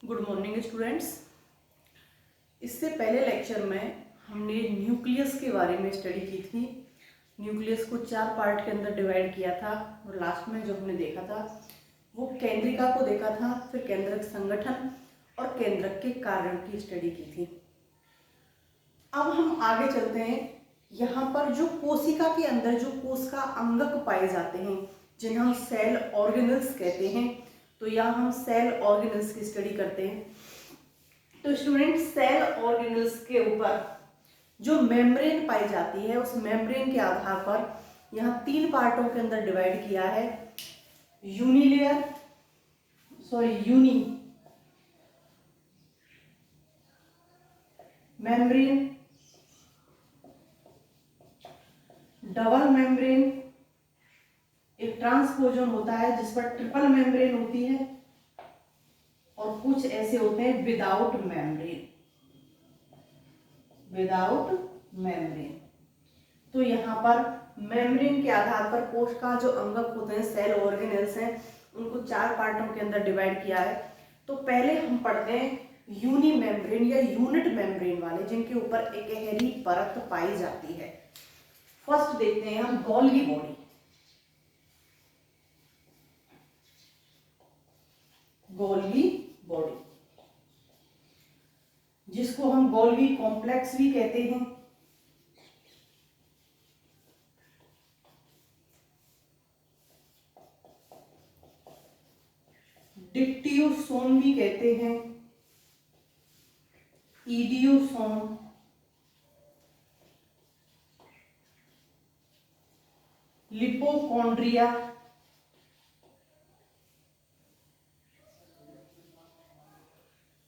Good morning students. इससे पहले lecture में हमने न्यूक्लियस के बारे में स्टडी की थी। न्यूक्लियस को 4 पार्ट के अंदर डिवाइड किया था और लास्ट में जो हमने देखा था वो केंद्रिका को देखा था, फिर केंद्रक संगठन और केंद्रक के कारण की स्टडी की थी। अब हम आगे चलते हैं। यहाँ पर जो कोशिका के अंदर जो कोशिका अंगक पाए जाते हैं जिन्हें हम सेल ऑर्गेनल्स कहते हैं, तो यहाँ हम सेल ऑर्गेनल्स की स्टडी करते हैं। तो स्टूडेंट, सेल ऑर्गेनल्स के ऊपर जो मेम्ब्रेन पाई जाती है उस मेम्ब्रेन के आधार पर यहाँ 3 पार्टों के अंदर डिवाइड किया है। यूनी मेम्ब्रेन, डबल मेम्ब्रेन, एक ट्रांसपोजन होता है जिस पर ट्रिपल मेम्ब्रेन होती है और कुछ ऐसे होते हैं विदाउट मेम्ब्रेन। तो यहाँ पर मेम्ब्रेन के आधार पर कोशिका जो अंगक होते हैं, सेल ऑर्गेनल्स हैं, उनको 4 पार्टों के अंदर डिवाइड किया है। तो पहले हम पढ़ते हैं यूनी मेम्ब्रेन या यूनिट मेम्ब्रेन वाले, जिनके ऊपर एक गहरी परत पाई जाती है। फर्स्ट देखते हैं हम गोल्गी बॉडी, जिसको हम गोल्गी कॉम्प्लेक्स भी कहते हैं। डिक्टियोसोम भी कहते हैं, ईडियोसोम, लिपोकॉन्ड्रिया,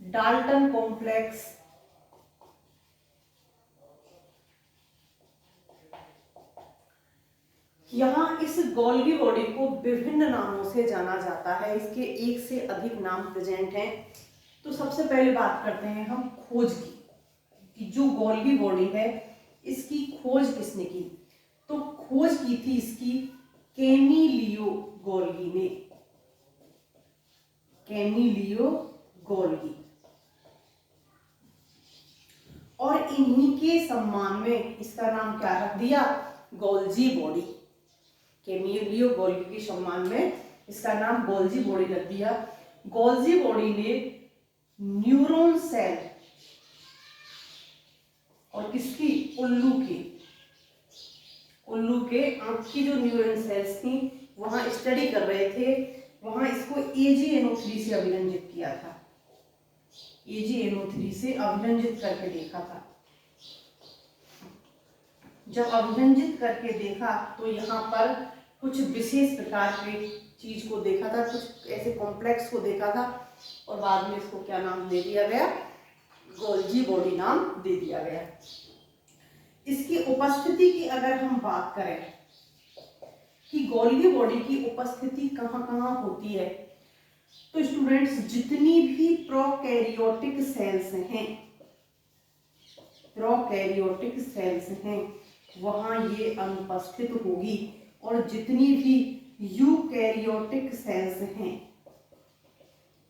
डाल्टन कॉम्प्लेक्स, यहाँ इस गोल्गी बॉडी को विभिन्न नामों से जाना जाता है। इसके एक से अधिक नाम प्रेजेंट हैं। तो सबसे पहले बात करते हैं हम खोज की, जो गोल्गी बॉडी है इसकी खोज किसने की। तो खोज की थी इसकी कैमिलियो गोल्गी, और इन्हीं के सम्मान में इसका नाम क्या रख दिया, गोल्जी बॉडी। कैमिलियो गोल्गी के सम्मान में इसका नाम गोल्जी बॉडी रख दिया। गोल्जी बॉडी ने न्यूरॉन सेल और किसकी, उल्लू के आंख की जो न्यूरॉन सेल्स थी वहां स्टडी कर रहे थे, वहां इसको AgNO3 से अभिरंजित किया था, AgNO3 से अभिरंजित करके देखा था। जब अभिरंजित करके देखा तो यहाँ पर कुछ विशेष प्रकार के चीज को देखा था, कुछ ऐसे कॉम्प्लेक्स को देखा था और बाद में इसको क्या नाम दे दिया गया, गोल्जी बॉडी नाम दे दिया गया। इसकी उपस्थिति की अगर हम बात करें कि गोल्गी बॉडी की उपस्थिति कहाँ कहाँ होती है, तो स्टूडेंट्स जितनी भी प्रोकैरियोटिक सेल्स हैं वहां ये अनुपस्थित होगी, और जितनी भी यूकैरियोटिक सेल्स हैं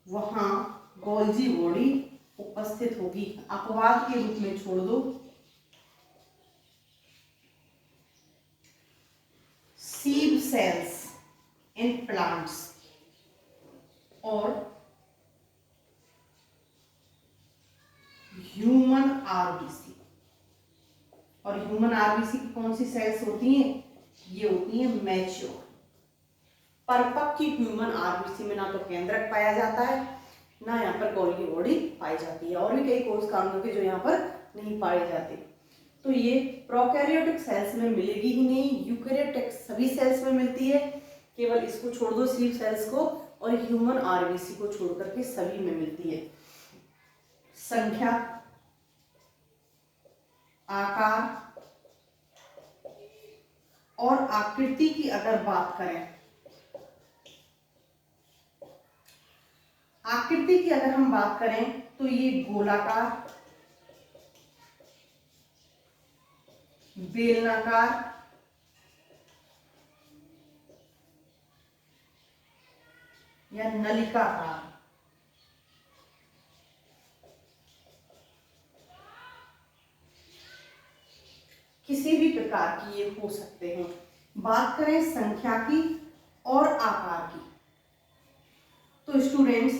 वहां गोल्जी बॉडी उपस्थित होगी। अपवाद के रूप में छोड़ दो सीव सेल्स इन प्लांट्स और ह्यूमन आरबीसी। और ह्यूमन आरबीसी की कौन सी सेल्स होती हैं, ये होती हैं मैच्योर। परिपक्व की ह्यूमन आरबीसी में ना तो केंद्रक पाया जाता है ना यहाँ पर गोल्गी बॉडी पाई जाती है, और भी कई कोशिका अंग के जो यहाँ पर नहीं पाए जाते। तो ये प्रोकैरियोटिक सेल्स में मिलेगी ही नहीं, यूकैरियोटिक सभी सेल्स में मिलती है, केवल इसको छोड़ दो सीव सेल्स को, और ह्यूमन आरबीसी को छोड़ करके सभी में मिलती है। संख्या, आकार और आकृति की अगर बात करें, आकृति की अगर हम बात करें तो ये गोलाकार, बेलनाकार, या नलिकाकार, किसी भी प्रकार की ये हो सकते हैं। बात करें संख्या की और आकार की, तो स्टूडेंट्स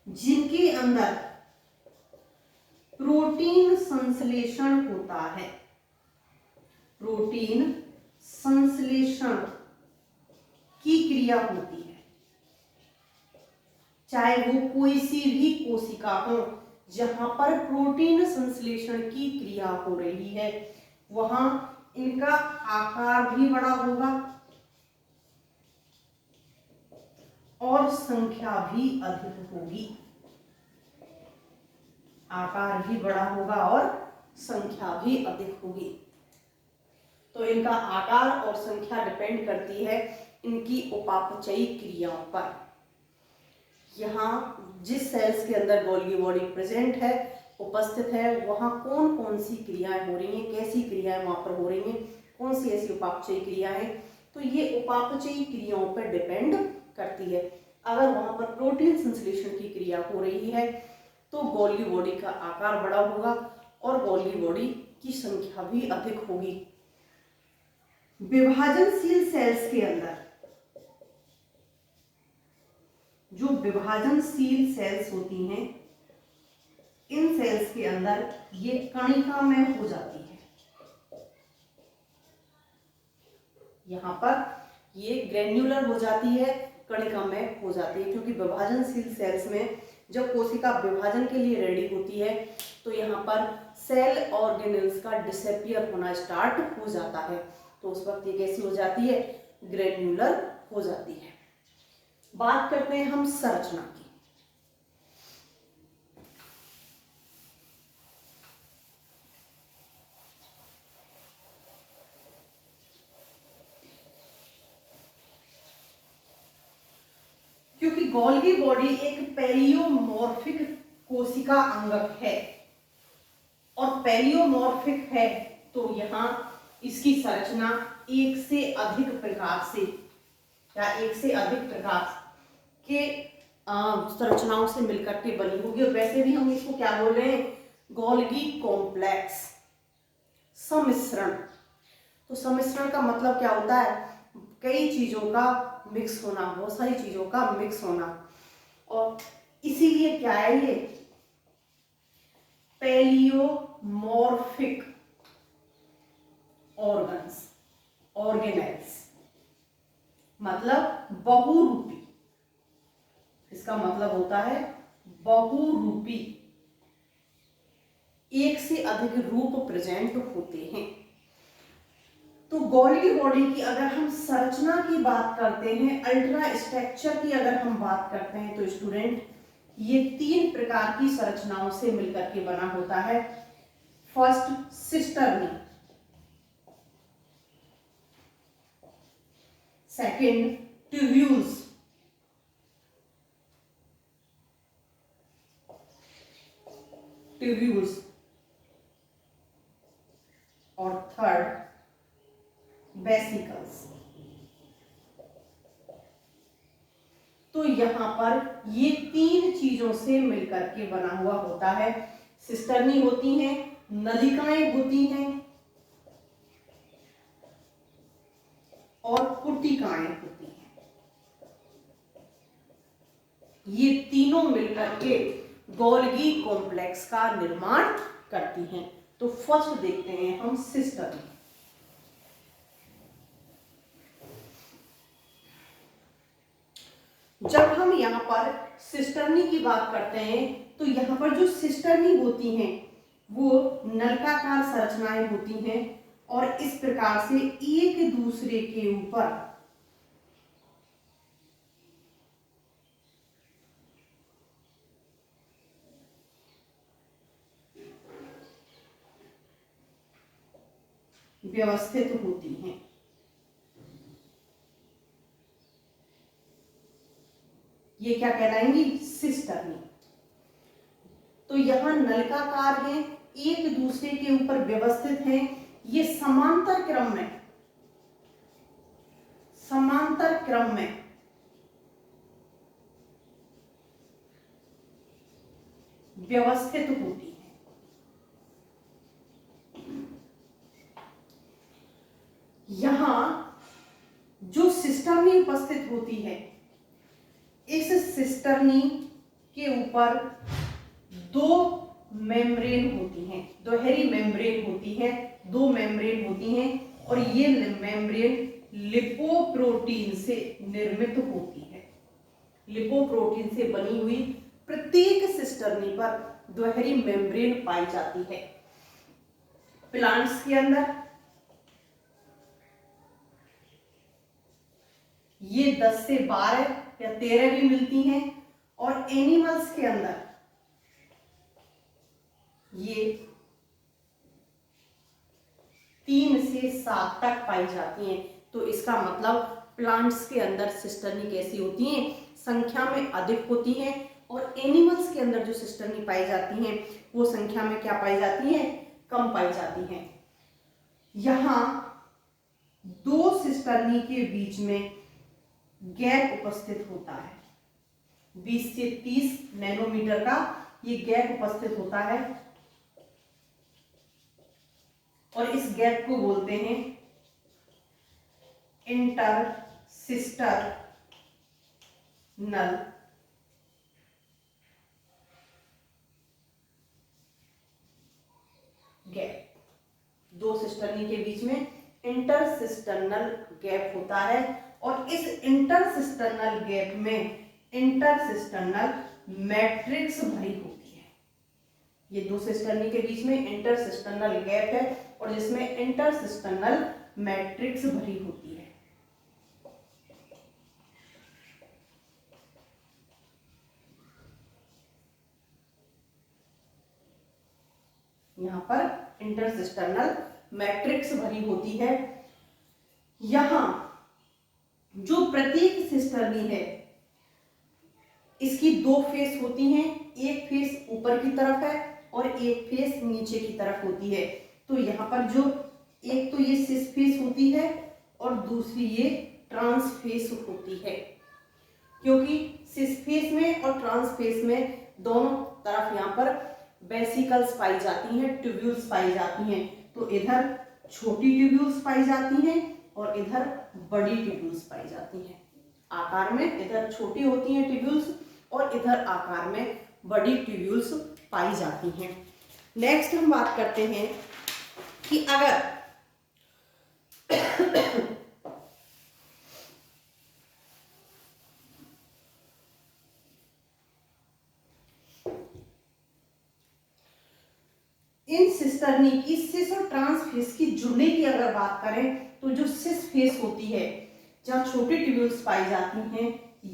जिनके अंदर प्रोटीन संश्लेषण होता है, प्रोटीन संश्लेषण की क्रिया होती है, चाहे वो कोई सी भी कोशिका हो, जहां पर प्रोटीन संश्लेषण की क्रिया हो रही है वहां इनका आकार भी बड़ा होगा और संख्या भी अधिक होगी। आकार भी बड़ा होगा और संख्या भी अधिक होगी। तो इनका आकार और संख्या डिपेंड करती है इनकी उपापचयी क्रियाओं पर। यहाँ जिस सेल्स के अंदर गोल्गी बॉडी प्रेजेंट है, उपस्थित है, वहाँ कौन कौन सी क्रियाएं हो रही हैं, कैसी क्रियाएं वहाँ पर हो रही हैं, कौन सी ऐसी उपापचयी क्रियाएं, तो ये उपापचयी क्रियाओं पर डिपेंड करती है। अगर वहाँ पर प्रोटीन संश्लेषण की क्रिया हो रही है तो गोल्गी बॉडी का आकार बड़ा होगा और गोल्गी बॉडी की संख्या भी अधिक होगी। विभाजनशील सेल्स के अंदर, जो विभाजनशील सेल्स होती हैं, इन सेल्स के अंदर ये कणिका में हो जाती है। यहां पर ये ग्रेन्युलर हो जाती है, कणिका में हो जाती है, क्योंकि विभाजनशील सेल्स में जब कोशिका विभाजन के लिए रेडी होती है तो यहाँ पर सेल ऑर्गेनेल्स का डिसअपियर होना स्टार्ट हो जाता है। तो उस वक्त ये कैसी हो जाती है, ग्रेन्युलर हो जाती है। बात करते हैं हम संरचना की। क्योंकि गोल्गी बॉडी एक पेरियोमॉर्फिक कोशिका अंगक है और पेरियोमॉर्फिक है, तो यहाँ इसकी संरचना एक से अधिक प्रकार से या एक से अधिक प्रकार के संरचनाओं से मिलकर के बनी होगी। और वैसे भी हम इसको क्या बोल रहे हैं, गोल्गी कॉम्प्लेक्स, सम्मिश्रण। तो सम्मिश्रण का मतलब क्या होता है, कई चीजों का मिक्स होना, बहुत सारी चीजों का मिक्स होना। और इसीलिए क्या है ये पेलियोमॉर्फिक ऑर्गेनेल्स, मतलब बहुरूपी। इसका मतलब होता है बहुरूपी, एक से अधिक रूप प्रेजेंट होते हैं। तो गोल्गी बॉडी की अगर हम संरचना की बात करते हैं, अल्ट्रा स्ट्रक्चर की अगर हम बात करते हैं, तो स्टूडेंट ये 3 प्रकार की संरचनाओं से मिलकर के बना होता है। फर्स्ट सिस्टर्नी, सेकंड ट्यूब्यूल्स, और थर्ड वेसिकल्स। तो यहां पर ये 3 चीजों से मिलकर के बना हुआ होता है। सिस्टर्नी होती हैं, नलिकाएं होती हैं और पुटिकाएं होती हैं। ये तीनों मिलकर के गोल्गी कॉम्प्लेक्स का निर्माण करती हैं। तो फर्स्ट देखते हैं हम सिस्टर्नी। जब हम यहाँ पर सिस्टर्नी की बात करते हैं तो यहाँ पर जो सिस्टर्नी होती हैं वो नलिकाकार संरचनाएं होती हैं और इस प्रकार से एक दूसरे के ऊपर व्यवस्थित होती हैं। ये क्या कहलाएंगी, सिस्टर्नी। तो यहां नलिकाकार हैं, एक दूसरे के ऊपर व्यवस्थित हैं, ये समांतर क्रम में व्यवस्थित होती है। है। इस सिस्टर्नी के ऊपर दो मेम्ब्रेन होती हैं, दोहरी मेम्ब्रेन होती है, दो मेम्ब्रेन होती हैं और ये मेम्ब्रेन लिपोप्रोटीन से निर्मित होती है। लिपोप्रोटीन से बनी हुई प्रत्येक सिस्टर्नी पर दोहरी मेम्ब्रेन पाई जाती है। प्लांट्स के अंदर ये 10 से 12 या 13 भी मिलती हैं और एनिमल्स के अंदर ये 3 से 7 तक पाई जाती हैं। तो इसका मतलब प्लांट्स के अंदर सिस्टर्नी कैसी होती हैं, संख्या में अधिक होती हैं और एनिमल्स के अंदर जो सिस्टर्नी पाई जाती हैं वो संख्या में क्या पाई जाती हैं, कम पाई जाती हैं। यहां दो सिस्टर्नी के बीच में गैप उपस्थित होता है, 20 से 30 नैनोमीटर का ये गैप उपस्थित होता है और इस गैप को बोलते हैं इंटरसिस्टर्नल गैप। दो सिस्टर्नी के बीच में इंटरसिस्टर्नल गैप होता है और इस इंटरसिस्टर्नल गैप में इंटरसिस्टर्नल मैट्रिक्स भरी होती है। ये दो सिस्टर्नी के बीच में इंटरसिस्टर्नल गैप है और जिसमें इंटरसिस्टर्नल मैट्रिक्स भरी होती है। यहां पर इंटरसिस्टर्नल मैट्रिक्स भरी होती है। यहां जो प्रत्येक सिस्टर्नी है इसकी दो फेस होती हैं, एक फेस ऊपर की तरफ है और एक फेस नीचे की तरफ होती है। तो यहाँ पर जो एक तो ये सिस फेस होती है और दूसरी ये ट्रांस फेस होती है, क्योंकि सिस फेस में और ट्रांस फेस में दोनों तरफ यहाँ पर वेसिकल्स पाई जाती हैं, ट्यूब्यूल्स पाई जाती हैं। तो इधर छोटी ट्यूब्यूल्स पाई जाती हैं और इधर बड़ी ट्यूब्यूल्स पाई जाती हैं। आकार में इधर छोटी होती हैं ट्यूब्यूल्स और इधर आकार में बड़ी ट्यूब्यूल्स पाई जाती हैं। नेक्स्ट हम बात करते हैं कि अगर इन सिस्टर्नी की सिस और ट्रांस फेस की जुड़ने की अगर बात करें तो जो सिस फेस होती है जहां छोटी ट्यूब्यूल्स पाई जाती हैं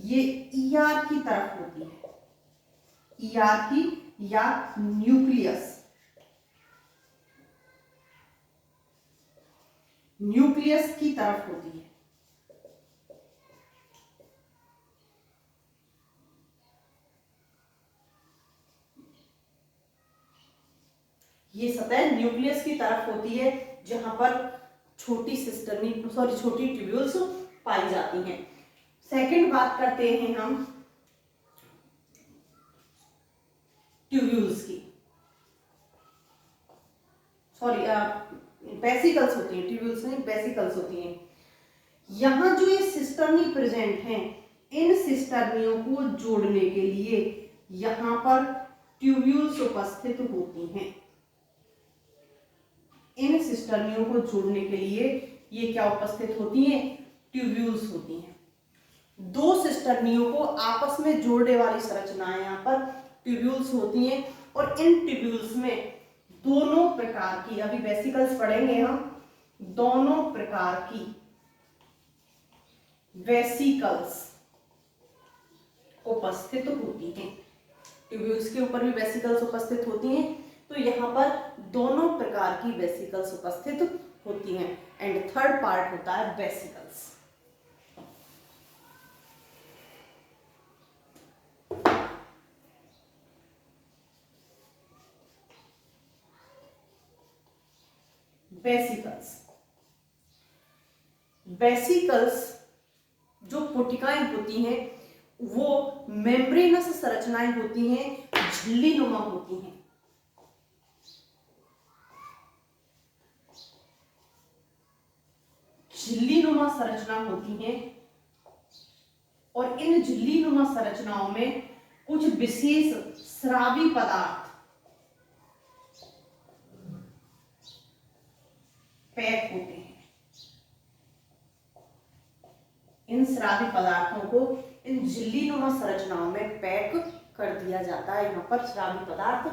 ये ईआर की तरफ होती है, ईआर की या न्यूक्लियस की तरफ होती है। ये सतह न्यूक्लियस की तरफ होती है जहां पर छोटी ट्यूब्यूल्स पाई जाती हैं। सेकंड बात करते हैं हम ट्यूब्यूल्स की, वेसिकल्स होती हैं, ट्यूब्यूल्स नहीं वेसिकल्स होती हैं। यहां जो ये सिस्टर्नी प्रेजेंट हैं, इन सिस्टर्नियों को जोड़ने के लिए यहां पर ट्यूब्यूल्स उपस्थित होती हैं। इन सिस्टर्नियों को जोड़ने के लिए ये क्या उपस्थित होती हैं, ट्यूब्यूल्स होती हैं। दो सिस्टर्नियों को आपस में जोड़ने वाली संरचनाएं यहाँ पर ट्यूब्यूल्स होती हैं और इन ट्यूब्यूल्स में दोनों प्रकार की, अभी वेसिकल्स पढ़ेंगे हम, दोनों प्रकार की वेसिकल्स उपस्थित होती हैं। ट्यूब्यूल्स के ऊपर भी वेसिकल्स उपस्थित होती हैं, तो यहाँ पर दोनों प्रकार की वेसिकल्स उपस्थित होती हैं। एंड थर्ड पार्ट होता है वेसिकल्स। वेसिकल्स जो कोटिकाएं होती हैं वो मेम्ब्रेनस संरचनाएं होती हैं, झिल्ली नुमा होती हैं। झिल्ली नुमा संरचना होती हैं और इन झिल्ली नुमा संरचनाओं में कुछ विशेष स्रावी पदार्थ पैक होते हैं। इन स्रावी पदार्थों को इन झिल्ली नुमा संरचनाओं में पैक कर दिया जाता है। यहाँ पर स्रावी पदार्थ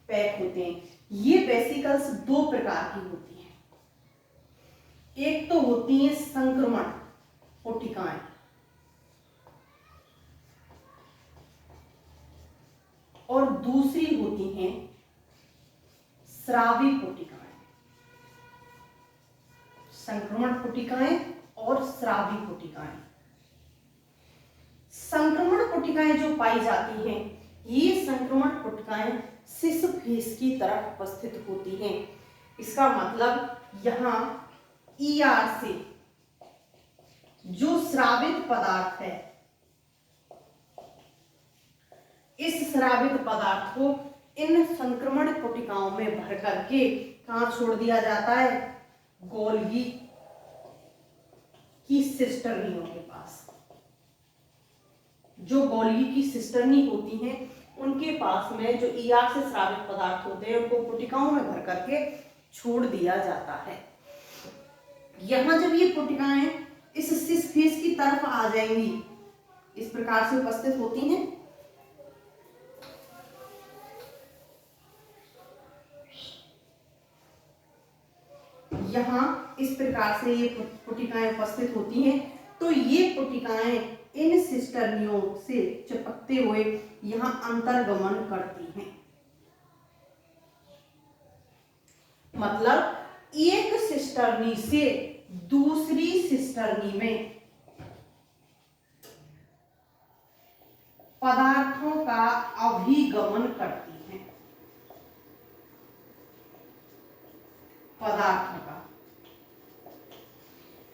पैक होते हैं। ये वेसिकल्स दो प्रकार की होती हैं। एक तो होती है संक्रमण पुटिकाएं, और दूसरी होती हैं स्रावी पुटिकाएं। संक्रमण पुटिकाएं और स्रावी पुटिकाएं। संक्रमण पुटिकाएं जो पाई जाती हैं, ये संक्रमण पुटिकाएं सिस फेस की तरफ उपस्थित होती हैं। इसका मतलब यहाँ ईआर से जो स्रावित पदार्थ है, इस स्रावित पदार्थ को इन संक्रमण पुटिकाओं में भर करके कहां छोड़ दिया जाता है? गोल्गी की सिस्टर्नियों के पास। जो गोल्गी की सिस्टर्नी होती हैं, उनके पास में जो ईआर से स्रावित पदार्थ होते हैं, उनको पुटिकाओं में भर करके छोड़ दिया जाता है। यहां जब ये पुटिकाएं इस सिस फेस की तरफ आ जाएंगी, इस प्रकार से उपस्थित होती हैं। यहाँ इस प्रकार से ये पुटिकाएं उपस्थित होती हैं। तो ये पुटिकाएं इन सिस्टर्नियों से चिपकते हुए यहाँ अंतर्गमन करती हैं। मतलब एक सिस्टर्नी से दूसरी सिस्टर्नी में पदार्थों का अभिगमन करती हैं। पदार्थों का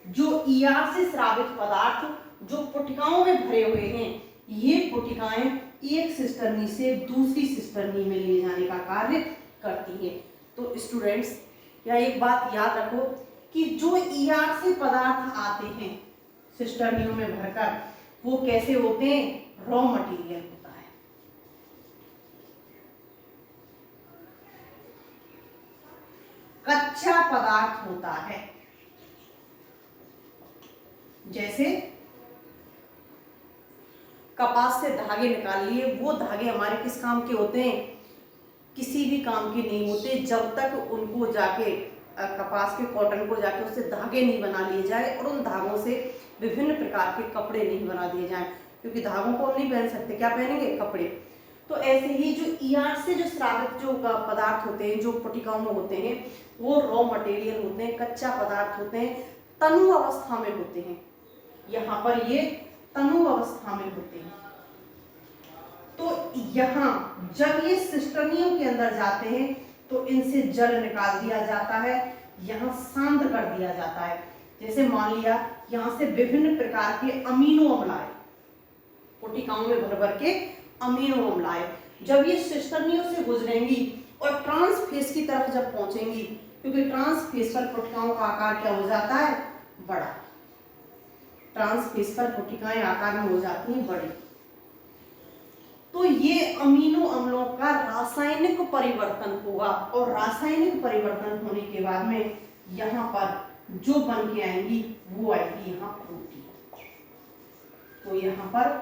जो ईआर से स्रावित पदार्थ जो पुटिकाओं में भरे हुए हैं, ये पुटिकाएं एक सिस्टर्नी से दूसरी सिस्टर्नी में ले जाने का कार्य करती हैं। तो स्टूडेंट्स, या एक बात याद रखो कि जो ईआर से पदार्थ आते हैं सिस्टर्नियों में भरकर, वो कैसे होते हैं? रॉ मटेरियल होता है। कच्चा पदार्थ होता है। जैसे कपास से धागे निकाल लिए, वो धागे हमारे किस काम के होते हैं? किसी भी काम के नहीं होते जब तक उनको जाके कपास के कॉटन को जाके उससे धागे नहीं बना लिए जाए और उन धागों से विभिन्न प्रकार के कपड़े नहीं बना दिए जाएं, क्योंकि धागों को हम नहीं पहन सकते, क्या पहनेंगे? कपड़े। तो ऐसे ही जो ईआर से जो स्रावित जो पदार्थ होते हैं, जो पुटिकाओं में होते हैं, वो रॉ मटेरियल होते हैं, कच्चा पदार्थ होते हैं, तनु अवस्था में होते हैं। यहाँ पर ये तनु अवस्था में होते हैं। तो यहाँ जब ये सिस्टर्नियों के अंदर जाते हैं तो इनसे जल निकाल दिया जाता है, यहाँ सांद्र कर दिया जाता है। जैसे मान लिया यहाँ से विभिन्न प्रकार के अमीनो अम्ल आए, पुटिकाओं में भर भर के अमीनो अम्ल आए, जब ये सिस्टर्नियों से गुजरेंगी और ट्रांसफेस की तरफ जब पहुंचेंगी, क्योंकि ट्रांसफेस पर पुटिकाओं का आकार क्या हो जाता है? बड़ा। ट्रांसफेस पर पुटिकाएं आकार में हो जाती हैं बड़ी। तो ये अमीनो अम्लों का रासायनिक परिवर्तन होगा, और रासायनिक परिवर्तन होने के बाद में यहाँ पर जो बन के आएंगी वो आएगी यहाँ प्रोटीन। तो यहाँ पर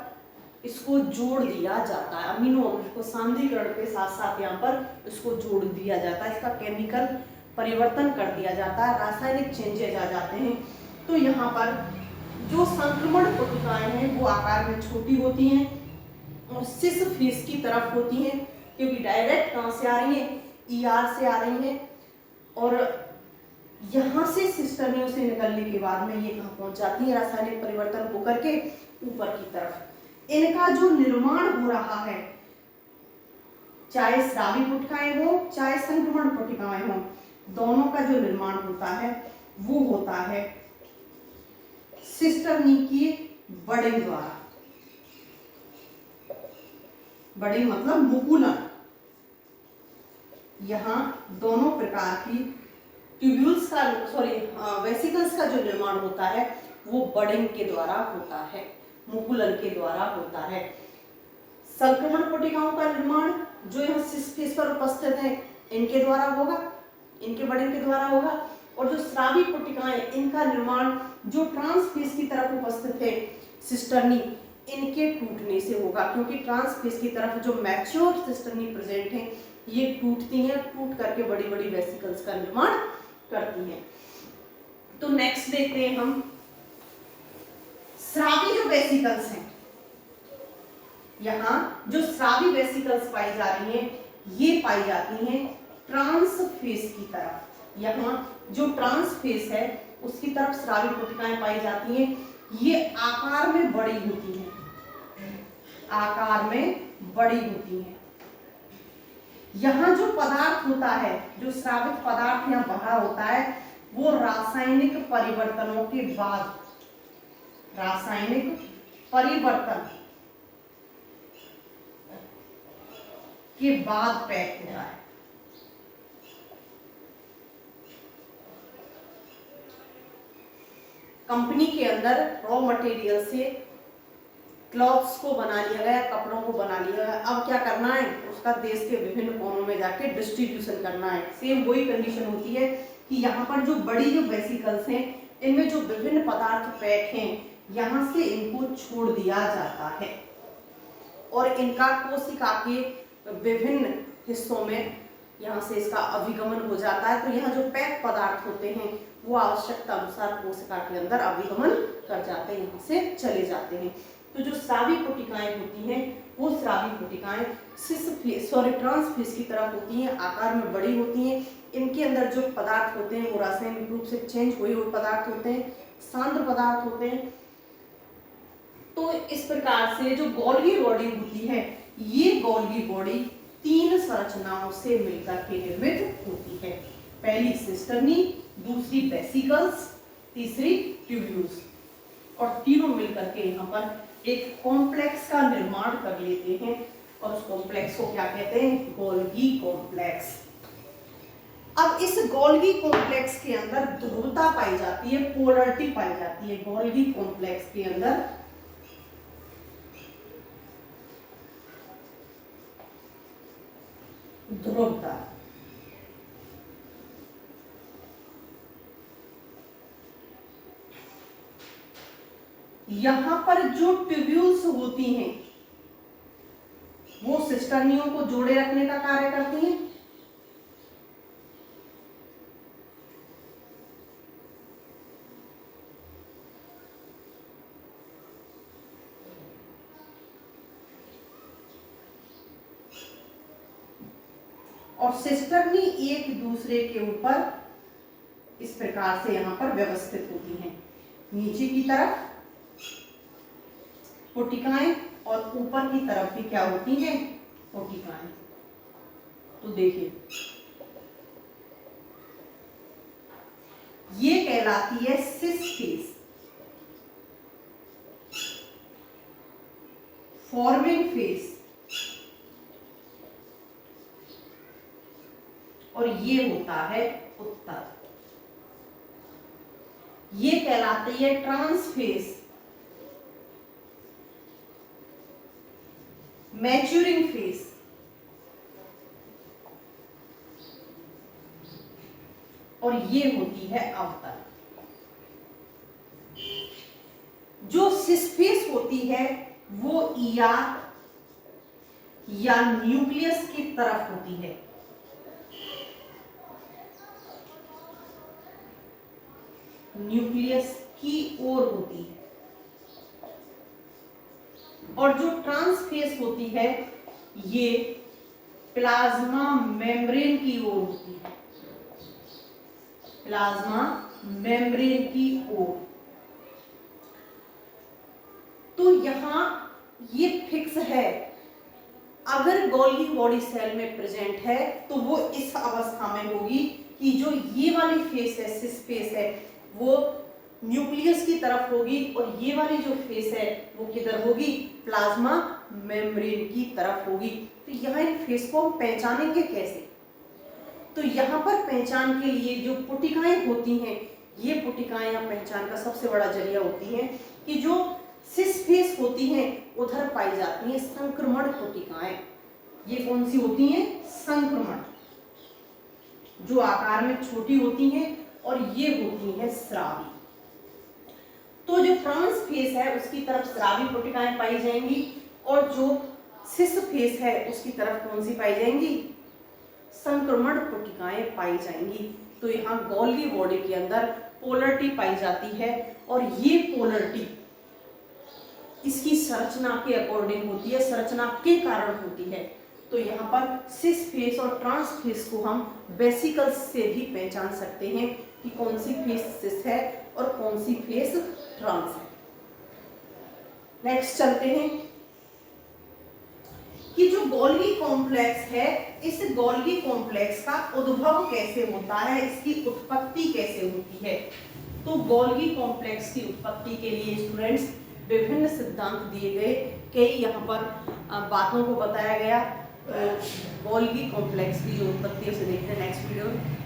इसको जोड़ दिया जाता है, अमीनो अम्ल को सांद्रीकरण के साथ साथ यहाँ पर इसको जोड़ दिया जाता है, इसका केमिकल परिवर्तन कर दिया जाता है, रासायनिक चेंजेज आ जाते हैं। तो यहाँ पर जो संक्रमण पुटिकाएं हैं वो आकार में छोटी होती हैं और सिस फेस की तरफ होती हैं, क्योंकि डायरेक्ट कहाँ से आ रही हैं? ईआर से आ रही हैं। और यहाँ से सिस्टर्नियों से निकलने के बाद में ये कहाँ पहुँच जाती है? रासायनिक परिवर्तन होकर के ऊपर की तरफ। इनका जो निर्माण हो रहा है, चाहे स्रावी पुटिकाएं हो चाहे संक्रमण पुटिकाएं हो, दोनों का जो निर्माण होता है वो होता है सिस्टर्नी की बड़े द्वारा। बड़े मतलब मुकुलन। यहाँ दोनों प्रकार की ट्यूब्यूल्स का वेसिकल्स का जो निर्माण होता है वो बडिंग के द्वारा होता है। मुकुलन के द्वारा होता है। संक्रमण कोटिकाओं का निर्माण जो यहाँ सिस फेस पर उपस्थित है इनके द्वारा होगा, इनके बढ़ने के द्वारा होगा। और जो स्रावी कोटिकाएं इनका निर्माण जो ट्रांसफेस की तरफ उपस्थित है सिस्टर्नी, इनके टूटने से होगा, क्योंकि ट्रांसफेस की तरफ जो मैच्योर सिस्टर्नी प्रेजेंट है ये टूटती हैं, टूट करके बड़ी बड़ी वेसिकल्स का निर्माण करती हैं। तो नेक्स्ट देखते हैं हम स्रावी जो वेसिकल्स हैं, यहाँ जो स्रावी वेसिकल्स पाई जा रही हैं ये पाई जाती हैं ट्रांसफेस की तरफ। यहाँ जो ट्रांसफेस है उसकी तरफ स्रावी कोटिकाएं पाई जाती हैं। ये आकार में बड़ी होती हैं, आकार में बड़ी होती हैं। यहाँ जो पदार्थ होता है, जो स्रावित पदार्थ यहाँ बहा होता है, वो रासायनिक परिवर्तनों के बाद, रासायनिक परिवर्तन के बाद पैक होता है। कंपनी के अंदर रॉ मटेरियल से क्लॉथ्स को बना लिया गया, कपड़ों को बना लिया गया। अब क्या करना है, उसका देश के विभिन्न कोनों में जाके डिस्ट्रीब्यूशन करना है। सेम वही कंडीशन होती है कि यहाँ पर जो बड़ी जो वेसिकल्स हैं इनमें जो विभिन्न पदार्थ पैक हैं यहाँ से इनको छोड़ दिया जाता है और इनका कोशिका के विभिन्न हिस्सों में यहाँ से इसका अभिगमन हो जाता है। तो यहाँ जो पैक पदार्थ होते हैं वो आवश्यकता अनुसार कोशिका के अंदर अभिगमन कर जाते हैं, यहाँ से चले जाते हैं। तो जो स्रावी कोटिकाएं होती हैं वो स्रावी कोटिकाएं ट्रांसफेस की तरफ होती हैं, आकार में बड़ी होती हैं। इनके अंदर जो पदार्थ होते हैं वो रासायनिक रूप से चेंज हुए हुए पदार्थ होते हैं, सांद्र पदार्थ होते हैं। तो इस प्रकार से जो गोल्गी बॉडी होती है, ये गोल्गी बॉडी 3 संरचनाओं से मिलकर के निर्मित होती है। पहली सिस्टर्नी, दूसरी वेसिकल्स, तीसरी ट्यूब्यूल्स, और तीनों मिलकर के यहाँ पर एक कॉम्प्लेक्स का निर्माण कर लेते हैं और उस कॉम्प्लेक्स को क्या कहते हैं, गोल्गी कॉम्प्लेक्स। अब इस गोल्गी कॉम्प्लेक्स के अंदर ध्रुवता पाई जाती है, पोलरिटी पाई जाती है। गोल्गी कॉम्प्लेक्स के अंदर ध्रुवता, यहां पर जो ट्यूब्यूल्स होती हैं वो सिस्टर्नियों को जोड़े रखने का कार्य करती हैं। और सिस्टर्नी एक दूसरे के ऊपर इस प्रकार से यहां पर व्यवस्थित होती हैं, नीचे की तरफ कोटिकाएं और ऊपर की तरफ भी क्या होती हैं, कोटिकाएं। तो देखिए ये कहलाती है सिस फेस, फॉर्मिंग फेस, और ये होता है उत्तर। ये कहलाती है ट्रांसफेस, मैच्योरिंग फेस, और ये होती है अवतर। जो सिस फेस होती है वो ईआर या न्यूक्लियस की तरफ होती है, न्यूक्लियस की ओर होती है। और जो ट्रांसफेस होती है ये प्लाज्मा मेम्ब्रेन की ओर होती है, प्लाज्मा मेम्ब्रेन की ओर। तो यहां ये फिक्स है, अगर गोल्गी बॉडी सेल में प्रेजेंट है तो वो इस अवस्था में होगी कि जो ये वाली फेस है, सिस फेस है, वो न्यूक्लियस की तरफ होगी और ये वाली जो फेस है वो किधर होगी, प्लाज्मा मेम्ब्रेन की तरफ होगी। तो यहाँ इन फेस को हम पहचानेंगे कैसे, तो यहाँ पर पहचान के लिए जो पुटिकाएं होती हैं, ये पुटिकाएं यहाँ पहचान का सबसे बड़ा जरिया होती हैं कि जो सिस फेस होती हैं उधर पाई जाती हैं संक्रमण कोटिकाएं। ये कौन सी होती हैं? संक्रमण, जो आकार में छोटी होती हैं, और ये होती हैं स्रावी। तो जो ट्रांस फेस है उसकी तरफ स्रावी कोटिकाएं पाई जाएंगी, और जो सिस फेस है उसकी तरफ कौन सी पाई जाएंगी? संक्रमण कोटिकाएं पाई जाएंगी। तो यहाँ गोल्गी बॉडी के अंदर पोलरिटी पाई जाती है, और ये पोलरिटी इसकी संरचना के अकॉर्डिंग होती है, संरचना के कारण होती है। तो यहाँ पर सिस फेस और ट्रांस फेस को हम वेसिकल्स से भी पहचान सकते हैं कि कौन सी फेस सिस है और कौन सी फेस ट्रांस है। नेक्स्ट चलते हैं कि जो गोल्गी कॉम्प्लेक्स है, इस गोल्गी कॉम्प्लेक्स का उद्भव कैसे होता है, इसकी उत्पत्ति कैसे होती है। तो गोल्गी कॉम्प्लेक्स की उत्पत्ति के लिए स्टूडेंट्स विभिन्न सिद्धांत दिए गए, कई यहाँ पर बातों को बताया गया। तो गोल्गी कॉम्प्लेक्स की जो उत्पत्ति है उसे देखते हैं नेक्स्ट वीडियो में।